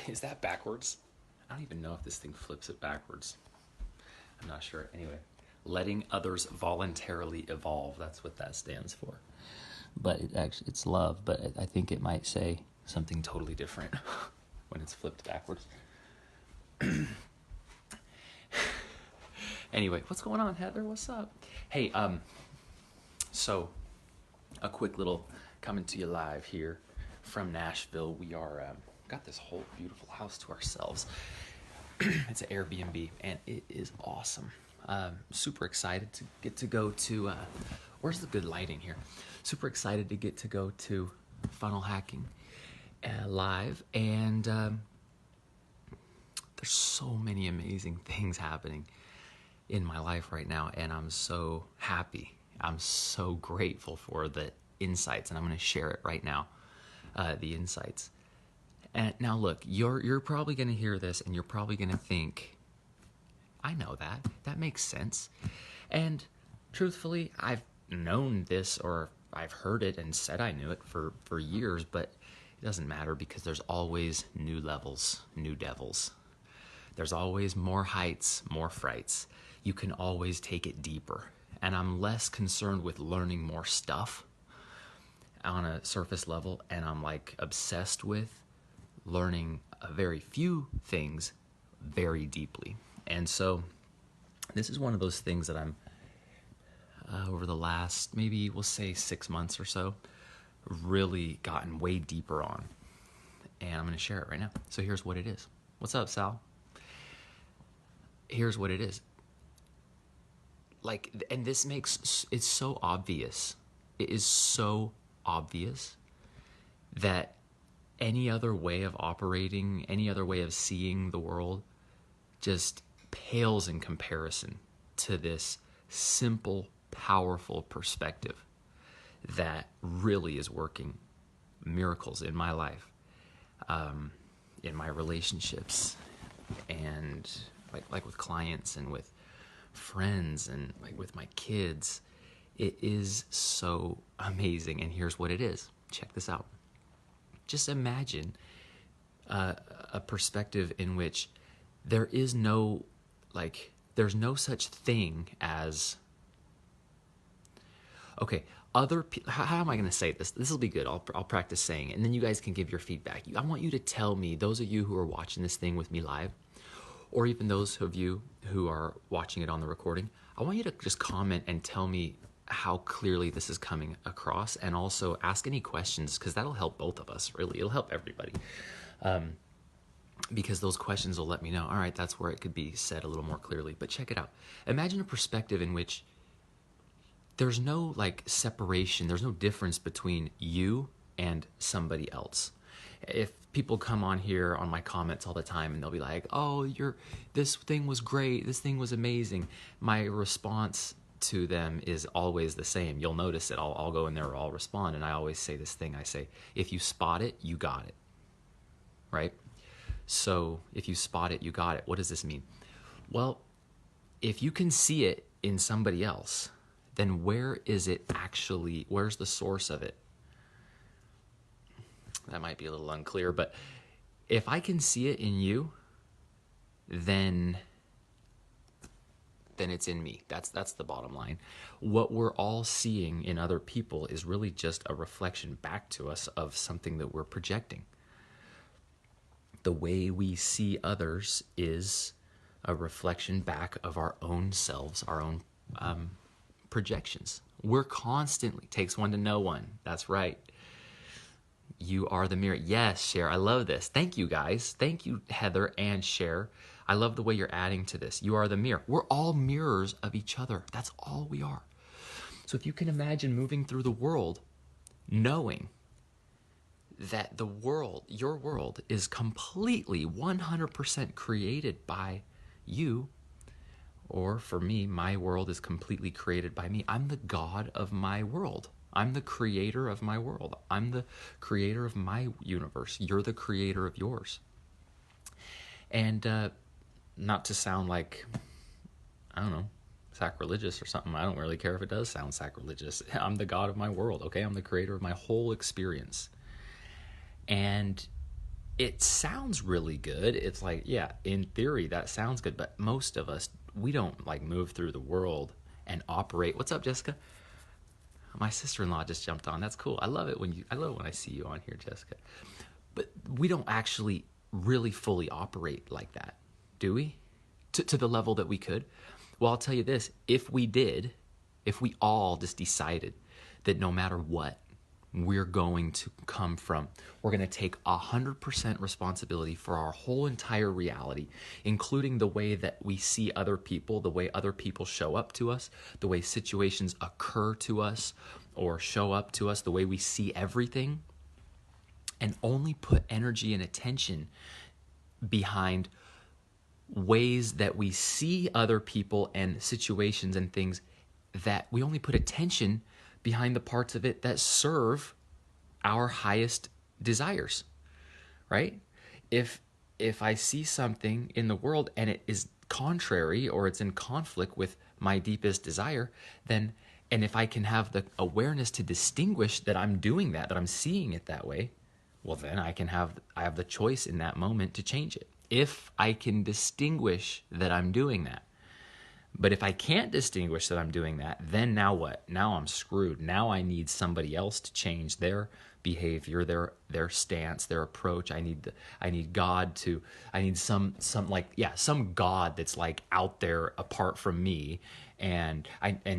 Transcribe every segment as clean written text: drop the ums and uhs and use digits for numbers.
Is that backwards? I don't even know if this thing flips it backwards. I'm not sure. Anyway, letting others voluntarily evolve. That's what that stands for. But it's love. But I think it might say something totally different when it's flipped backwards. Anyway, what's going on, Heather? What's up? Hey, so a quick little coming to you live here from Nashville. We are got this whole beautiful house to ourselves. It's an Airbnb, and it is awesome. Super excited to get to go to, where's the good lighting here? Super excited to get to go to Funnel Hacking live, and there's so many amazing things happening in my life right now, and I'm so happy. I'm so grateful for the insights, and I'm going to share it right now, the insights. And now look, you're probably going to hear this, and you're probably going to think, I know that makes sense. And truthfully, I've known this, or I've heard it and said I knew it for years, but it doesn't matter, because there's always new levels, new devils. There's always more heights, more frights. You can always take it deeper. And I'm less concerned with learning more stuff on a surface level, and I'm like obsessed with learning a very few things very deeply. And so this is one of those things that I'm over the last, maybe we'll say 6 months or so, really gotten way deeper on. And I'm going to share it right now. So here's what it is. What's up, Sal? Here's what it is. Like, and this makes, it's so obvious. It is so obvious that any other way of operating, any other way of seeing the world just pales in comparison to this simple, powerful perspective that really is working miracles in my life, in my relationships, and like with clients and with friends and like with my kids. It is so amazing. And here's what it is. Check this out. Just imagine a perspective in which there is no, there's no such thing as, okay, how am I going to say this? This will be good. I'll practice saying it, and then you guys can give your feedback. I want you to tell me, those of you who are watching this thing with me live, or even those of you who are watching it on the recording, I want you to just comment and tell me how clearly this is coming across, and also ask any questions, because that'll help both of us, really. It'll help everybody. Because those questions will let me know, all right, that's where it could be said a little more clearly. But check it out. Imagine a perspective in which there's no separation, there's no difference between you and somebody else. If people come on here on my comments all the time and they'll be like, oh, this thing was great, this thing was amazing, my response to them is always the same. You'll notice it. I'll go in there or I'll respond, and I always say this thing. I say, if you spot it, you got it. Right? So if you spot it, you got it. What does this mean? Well, if you can see it in somebody else, then where's the source of it? That might be a little unclear, but if I can see it in you, then it's in me. That's the bottom line. What we're all seeing in other people is really just a reflection back to us of something that we're projecting. The way we see others is a reflection back of our own selves, our own projections. We're constantly, takes one to know one. That's right. You are the mirror. Yes, Cher, I love this. Thank you, guys. Thank you, Heather and Cher. I love the way you're adding to this. You are the mirror. We're all mirrors of each other. That's all we are. So if you can imagine moving through the world knowing that your world is completely 100% created by you, or for me, my world is completely created by me. I'm the God of my world. I'm the creator of my world. I'm the creator of my universe. You're the creator of yours. And not to sound like, I don't know, sacrilegious or something. I don't really care if it does sound sacrilegious. I'm the God of my world, okay? I'm the creator of my whole experience. And it sounds really good. It's like, yeah, in theory that sounds good, but most of us, we don't like move through the world and operate. What's up, Jessica? My sister-in-law just jumped on. That's cool. I love it when I see you on here, Jessica. But we don't actually really fully operate like that, do we? To the level that we could. Well, I'll tell you this, if we did, if we all just decided that no matter what, we're going to come from, we're going to take 100% responsibility for our whole entire reality, including the way that we see other people, the way other people show up to us, the way situations occur to us or show up to us, the way we see everything, and only put energy and attention behind ways that we see other people and situations and things, that we only put attention behind the parts of it that serve our highest desires, right? If I see something in the world and it is contrary or it's in conflict with my deepest desire, then, and if I can have the awareness to distinguish that I'm doing that I'm seeing it that way, well, then I have the choice in that moment to change it. If I can distinguish that I'm doing that. But if I can't distinguish that I'm doing that, then now what? Now I'm screwed. Now I need somebody else to change their behavior, their stance, their approach. I need God to, I need some like, yeah, some God that's like out there apart from me and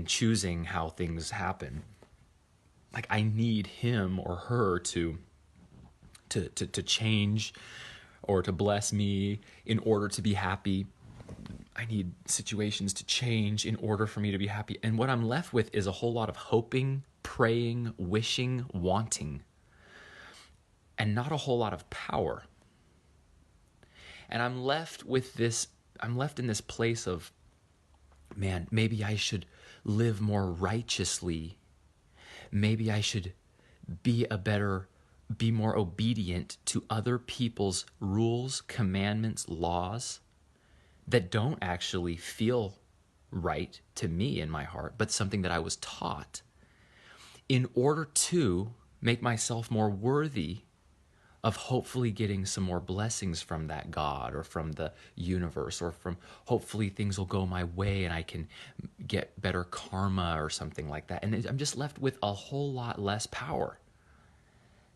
choosing how things happen. Like I need him or her to change or to bless me in order to be happy. I need situations to change in order for me to be happy. And what I'm left with is a whole lot of hoping, praying, wishing, wanting, and not a whole lot of power. And I'm left in this place of, man, maybe I should live more righteously. Maybe I should be more obedient to other people's rules, commandments, laws that don't actually feel right to me in my heart, but something that I was taught in order to make myself more worthy of hopefully getting some more blessings from that God or from the universe, or from hopefully things will go my way and I can get better karma or something like that. And I'm just left with a whole lot less power.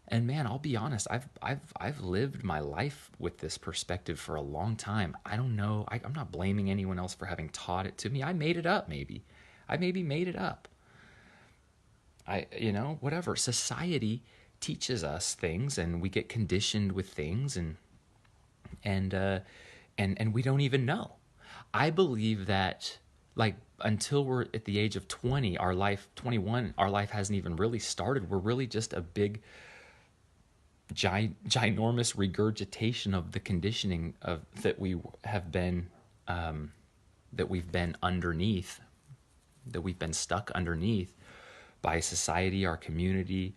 And man, I'll be honest, I've lived my life with this perspective for a long time. I don't know, I'm not blaming anyone else for having taught it to me. I made it up, maybe. I maybe made it up. Whatever. Society teaches us things and we get conditioned with things and we don't even know. I believe that, like, until we're at the age of 21, our life hasn't even really started. We're really just a big ginormous regurgitation of the conditioning of that we have been that we've been underneath, that we've been stuck underneath by society, our community,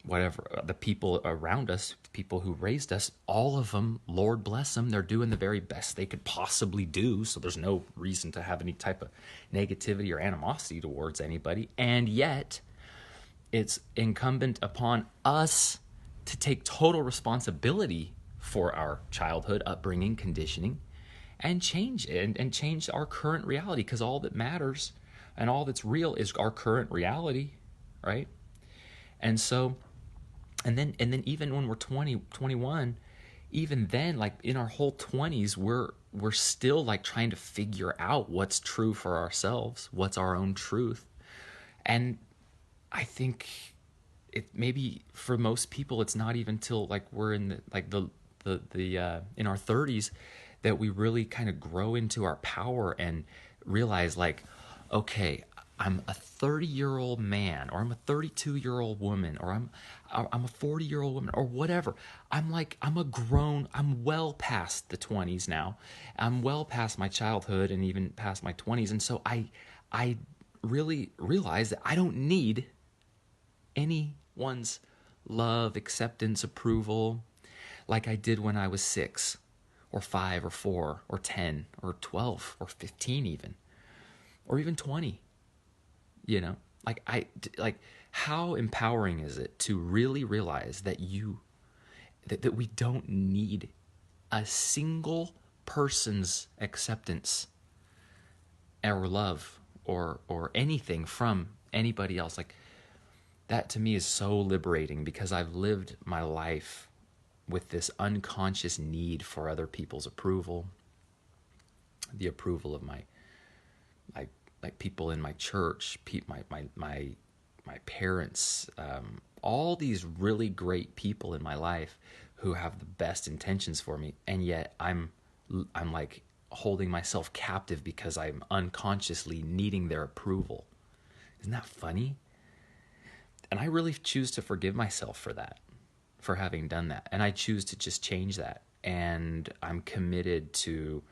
whatever, the people around us, people who raised us. All of them, Lord bless them, they're doing the very best they could possibly do, so there's no reason to have any type of negativity or animosity towards anybody. And yet it's incumbent upon us to take total responsibility for our childhood, upbringing, conditioning, and change it and change our current reality, because all that matters and all that's real is our current reality, right? And so, and then even when we're 20, 21, even then, like in our whole 20s, we're still like trying to figure out what's true for ourselves, what's our own truth. And I think it maybe for most people it's not even till like we're in the in our 30s that we really kind of grow into our power and realize, like, okay, I'm a 30-year-old man, or I'm a 32-year-old woman, or I'm a 40-year-old woman, or whatever. I'm well past the 20s now. I'm well past my childhood and even past my 20s. And so I really realize that I don't need anyone's love, acceptance, approval like I did when I was 6 or 5 or 4 or 10 or 12 or 15 even, or even 20. Like how empowering is it to really realize that you that we don't need a single person's acceptance or love or anything from anybody else. Like, that to me is so liberating, because I've lived my life with this unconscious need for other people's approval, the approval of my like people in my church, my parents, all these really great people in my life who have the best intentions for me, and yet I'm like holding myself captive because I'm unconsciously needing their approval. Isn't that funny? And I really choose to forgive myself for that, for having done that. And I choose to just change that. And I'm committed to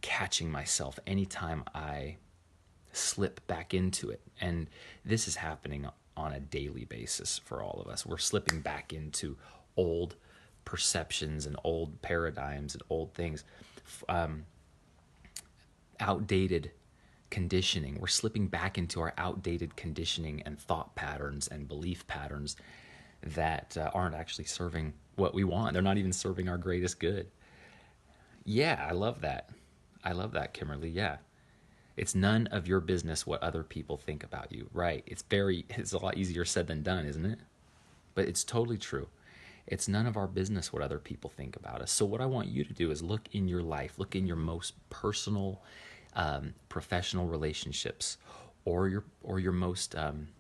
catching myself anytime I slip back into it. And this is happening on a daily basis for all of us. We're slipping back into old perceptions and old paradigms and old things, outdated conditioning. We're slipping back into our outdated conditioning and thought patterns and belief patterns that aren't actually serving what we want. They're not even serving our greatest good. Yeah, I love that. I love that, Kimberly. Yeah. It's none of your business what other people think about you. Right. It's a lot easier said than done, isn't it? But it's totally true. It's none of our business what other people think about us. So what I want you to do is look in your life, look in your most personal, professional relationships, or your most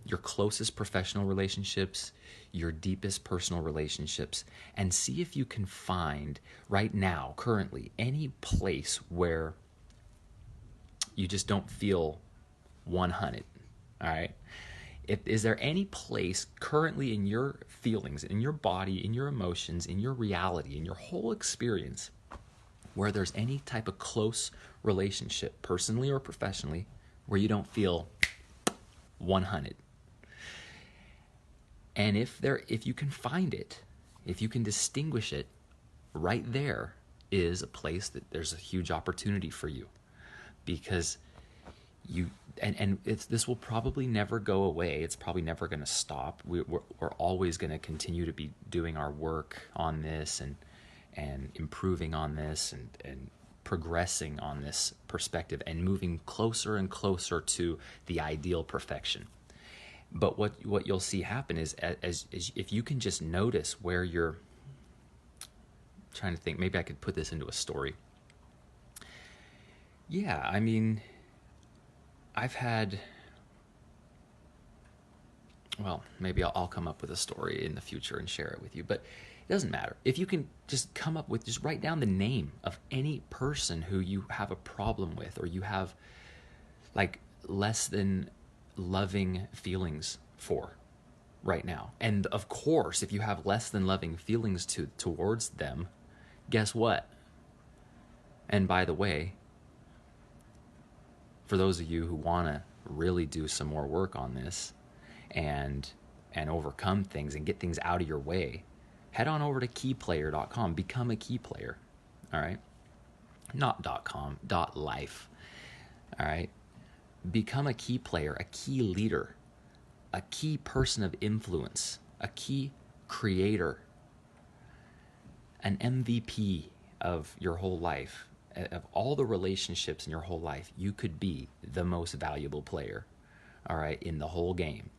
your closest professional relationships, your deepest personal relationships, and see if you can find right now, currently, any place where you just don't feel 100. All right. Is there any place currently in your feelings, in your body, in your emotions, in your reality, in your whole experience, where there's any type of close relationship, personally or professionally, where you don't feel 100? And if you can find it, if you can distinguish it, right there is a place that there's a huge opportunity for you, because this will probably never go away. It's probably never going to stop. We're always going to continue to be doing our work on this and improving on this and progressing on this perspective and moving closer and closer to the ideal perfection. But what you'll see happen is as if you can just notice where you're trying to think, maybe I could put this into a story. Yeah, I mean, I've had, well, maybe I'll come up with a story in the future and share it with you, but it doesn't matter. If you can just come up with, just write down the name of any person who you have a problem with, or you have like less than loving feelings for right now. And of course, if you have less than loving feelings towards them, guess what? And by the way, for those of you who want to really do some more work on this and overcome things and get things out of your way, head on over to keyplayer.com. Become a key player. All right? Not .com, .life. All right? Become a key player, a key leader, a key person of influence, a key creator, an MVP of your whole life. Of all the relationships in your whole life, you could be the most valuable player, all right, in the whole game.